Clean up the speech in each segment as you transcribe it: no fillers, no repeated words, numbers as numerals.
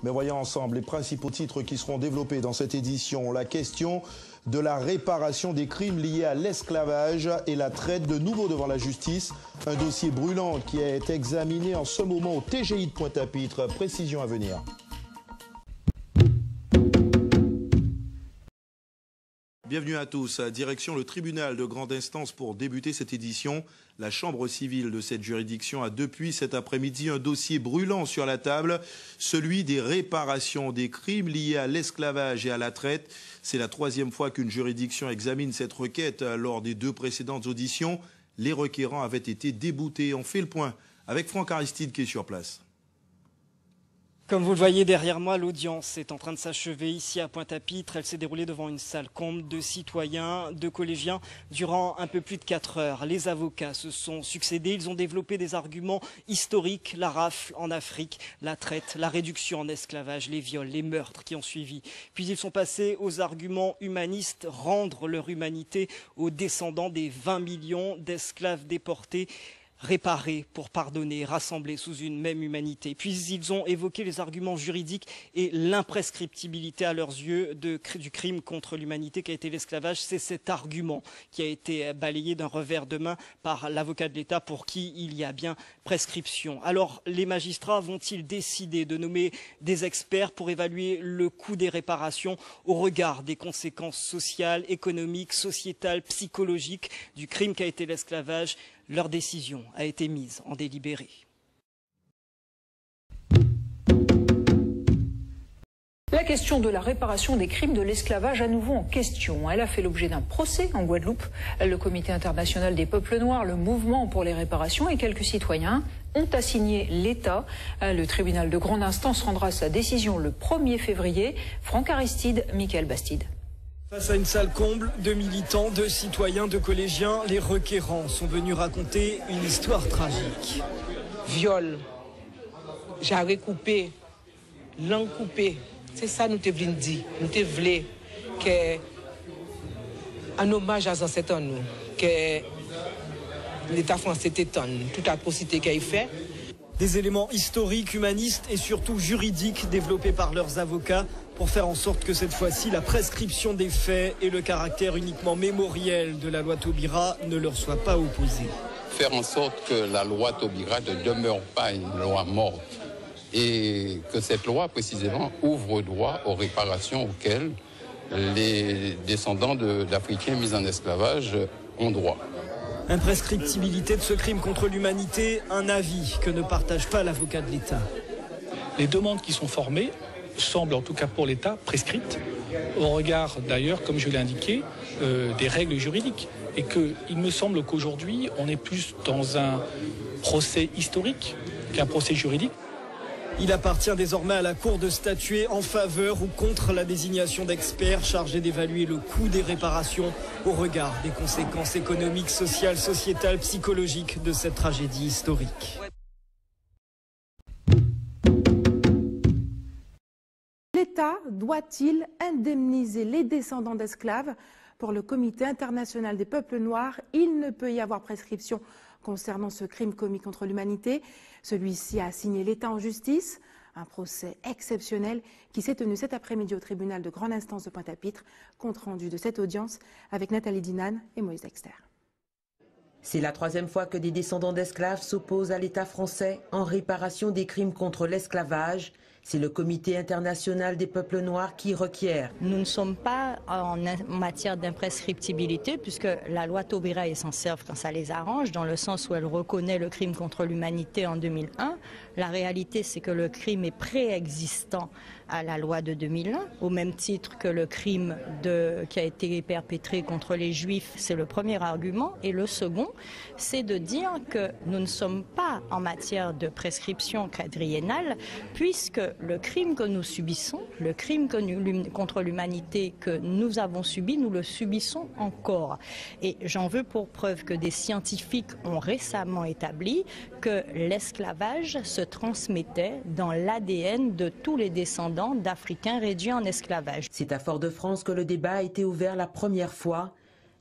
Mais voyons ensemble les principaux titres qui seront développés dans cette édition. La question de la réparation des crimes liés à l'esclavage et la traite de nouveau devant la justice. Un dossier brûlant qui est examiné en ce moment au TGI de Pointe-à-Pitre. Précision à venir. Bienvenue à tous. Direction le tribunal de grande instance pour débuter cette édition. La chambre civile de cette juridiction a depuis cet après-midi un dossier brûlant sur la table, celui des réparations des crimes liés à l'esclavage et à la traite. C'est la troisième fois qu'une juridiction examine cette requête. Lors des deux précédentes auditions, les requérants avaient été déboutés. On fait le point avec Franck Aristide qui est sur place. Comme vous le voyez derrière moi, l'audience est en train de s'achever ici à Pointe-à-Pitre. Elle s'est déroulée devant une salle comble de citoyens, de collégiens, durant un peu plus de 4 heures. Les avocats se sont succédés. Ils ont développé des arguments historiques, la rafle en Afrique, la traite, la réduction en esclavage, les viols, les meurtres qui ont suivi. Puis ils sont passés aux arguments humanistes, rendre leur humanité aux descendants des 20 millions d'esclaves déportés, réparer pour pardonner, rassembler sous une même humanité. Puis ils ont évoqué les arguments juridiques et l'imprescriptibilité à leurs yeux du crime contre l'humanité qui a été l'esclavage. C'est cet argument qui a été balayé d'un revers de main par l'avocat de l'État pour qui il y a bien prescription. Alors les magistrats vont-ils décider de nommer des experts pour évaluer le coût des réparations au regard des conséquences sociales, économiques, sociétales, psychologiques du crime qu'a été l'esclavage? Leur décision a été mise en délibéré. La question de la réparation des crimes de l'esclavage à nouveau en question. Elle a fait l'objet d'un procès en Guadeloupe. Le Comité international des peuples noirs, le mouvement pour les réparations et quelques citoyens ont assigné l'État. Le tribunal de grande instance rendra sa décision le 1er février. Franck Aristide, Michael Bastide. Face à une salle comble de militants, de citoyens, de collégiens, les requérants sont venus raconter une histoire tragique. Viol, j'avais coupé, langue coupée. C'est ça nous te voulons dire. Nous te voulons qu'un hommage à ces ancêtres nous, que l'État français t'étonne, toute atrocité qu'il fait. Des éléments historiques, humanistes et surtout juridiques développés par leurs avocats pour faire en sorte que cette fois-ci, la prescription des faits et le caractère uniquement mémoriel de la loi Taubira ne leur soient pas opposés. Faire en sorte que la loi Taubira ne demeure pas une loi morte et que cette loi, précisément, ouvre droit aux réparations auxquelles les descendants d'Africains mis en esclavage ont droit. Imprescriptibilité de ce crime contre l'humanité, un avis que ne partage pas l'avocat de l'État. Les demandes qui sont formées semblent, en tout cas pour l'État, prescrites, au regard d'ailleurs, comme je l'ai indiqué, des règles juridiques. Et qu'il me semble qu'aujourd'hui, on est plus dans un procès historique qu'un procès juridique. Il appartient désormais à la Cour de statuer en faveur ou contre la désignation d'experts chargés d'évaluer le coût des réparations au regard des conséquences économiques, sociales, sociétales, psychologiques de cette tragédie historique. L'État doit-il indemniser les descendants d'esclaves? Pour le Comité international des peuples noirs, il ne peut y avoir prescription concernant ce crime commis contre l'humanité. Celui-ci a assigné l'État en justice. Un procès exceptionnel qui s'est tenu cet après-midi au tribunal de grande instance de Pointe-à-Pitre. Compte rendu de cette audience avec Nathalie Dinan et Moïse Dexter. C'est la troisième fois que des descendants d'esclaves s'opposent à l'État français en réparation des crimes contre l'esclavage. C'est le Comité international des peuples noirs qui requiert. Nous ne sommes pas en matière d'imprescriptibilité puisque la loi Taubira s'en sert quand ça les arrange, dans le sens où elle reconnaît le crime contre l'humanité en 2001. La réalité, c'est que le crime est préexistant à la loi de 2001, au même titre que le crime qui a été perpétré contre les Juifs. C'est le premier argument. Et le second, c'est de dire que nous ne sommes pas en matière de prescription quadriennale puisque le crime que nous subissons, le crime contre l'humanité que nous avons subi, nous le subissons encore. Et j'en veux pour preuve que des scientifiques ont récemment établi que l'esclavage se transmettait dans l'ADN de tous les descendants d'Africains réduits en esclavage. C'est à Fort-de-France que le débat a été ouvert la première fois.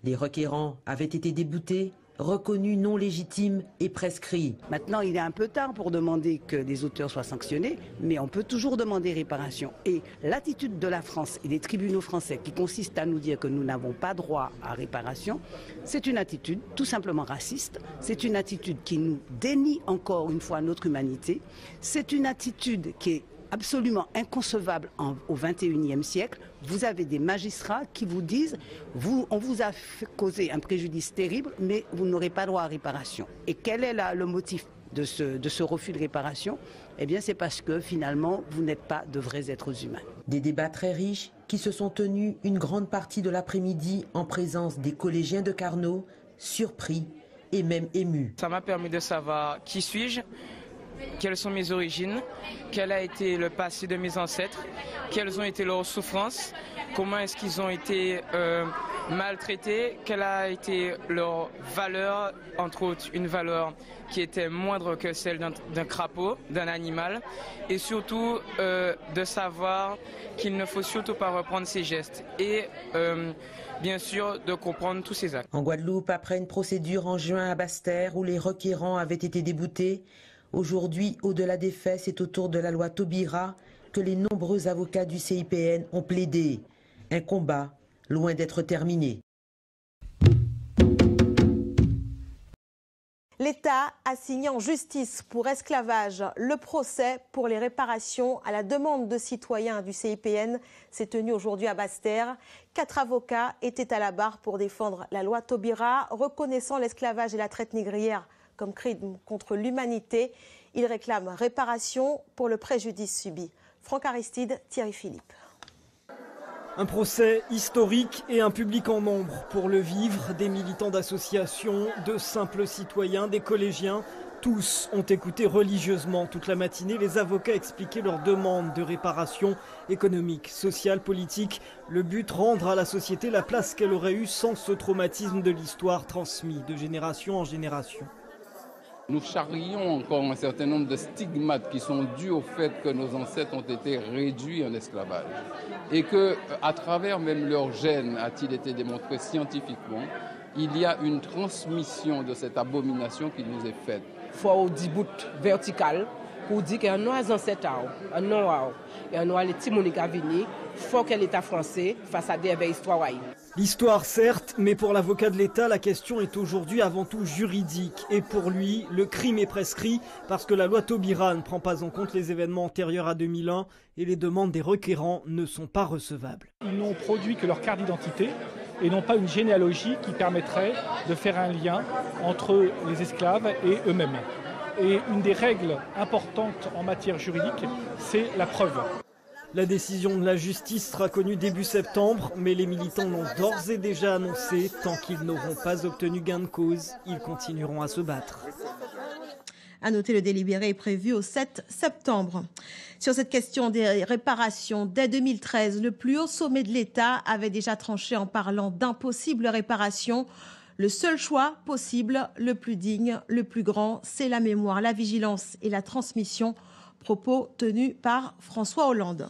Les requérants avaient été déboutés. reconnus non légitimes et prescrits. Maintenant, il est un peu tard pour demander que les auteurs soient sanctionnés, mais on peut toujours demander réparation. Et l'attitude de la France et des tribunaux français qui consiste à nous dire que nous n'avons pas droit à réparation, c'est une attitude tout simplement raciste. C'est une attitude qui nous dénie encore une fois notre humanité. C'est une attitude qui est absolument inconcevable au XXIe siècle. Vous avez des magistrats qui vous disent on vous a causé un préjudice terrible, mais vous n'aurez pas droit à réparation. Et quel est le motif de ce refus de réparation? Eh bien, c'est parce que finalement, vous n'êtes pas de vrais êtres humains. Des débats très riches qui se sont tenus une grande partie de l'après-midi en présence des collégiens de Carnot, surpris et même émus. Ça m'a permis de savoir qui suis-je, quelles sont mes origines, quel a été le passé de mes ancêtres, quelles ont été leurs souffrances, comment est-ce qu'ils ont été maltraités, quelle a été leur valeur, entre autres une valeur qui était moindre que celle d'un crapaud, d'un animal, et surtout de savoir qu'il ne faut surtout pas reprendre ses gestes et bien sûr de comprendre tous ses actes. En Guadeloupe, après une procédure en juin à Basse-Terre où les requérants avaient été déboutés, aujourd'hui, au-delà des faits, c'est au tour de la loi Taubira que les nombreux avocats du CIPN ont plaidé. Un combat loin d'être terminé. L'État a signé en justice pour esclavage. Le procès pour les réparations à la demande de citoyens du CIPN s'est tenu aujourd'hui à Basse-Terre. 4 avocats étaient à la barre pour défendre la loi Taubira, reconnaissant l'esclavage et la traite négrière comme crime contre l'humanité. Ils réclament réparation pour le préjudice subi. Franck Aristide, Thierry Philippe. Un procès historique et un public en nombre pour le vivre. Des militants d'associations, de simples citoyens, des collégiens. Tous ont écouté religieusement toute la matinée les avocats expliquer leurs demandes de réparation économique, sociale, politique. Le but, rendre à la société la place qu'elle aurait eue sans ce traumatisme de l'histoire transmis de génération en génération. Nous charrions encore un certain nombre de stigmates qui sont dus au fait que nos ancêtres ont été réduits en esclavage. Et que, à travers même leur gène, a-t-il été démontré scientifiquement, il y a une transmission de cette abomination qui nous est faite. Il faut des bouts verticales pour dire qu'il y a nos ancêtres, un nom, et un les Timoniques à venir, il faut que l'État français fasse à des histoires. L'histoire certes, mais pour l'avocat de l'État, la question est aujourd'hui avant tout juridique. Et pour lui, le crime est prescrit parce que la loi Taubira ne prend pas en compte les événements antérieurs à 2001 et les demandes des requérants ne sont pas recevables. Ils n'ont produit que leur carte d'identité et non pas une généalogie qui permettrait de faire un lien entre les esclaves et eux-mêmes. Et une des règles importantes en matière juridique, c'est la preuve. La décision de la justice sera connue début septembre, mais les militants l'ont d'ores et déjà annoncé. Tant qu'ils n'auront pas obtenu gain de cause, ils continueront à se battre. À noter, le délibéré est prévu au 7 septembre. Sur cette question des réparations, dès 2013, le plus haut sommet de l'État avait déjà tranché en parlant d'impossibles réparations. Le seul choix possible, le plus digne, le plus grand, c'est la mémoire, la vigilance et la transmission. Propos tenus par François Hollande.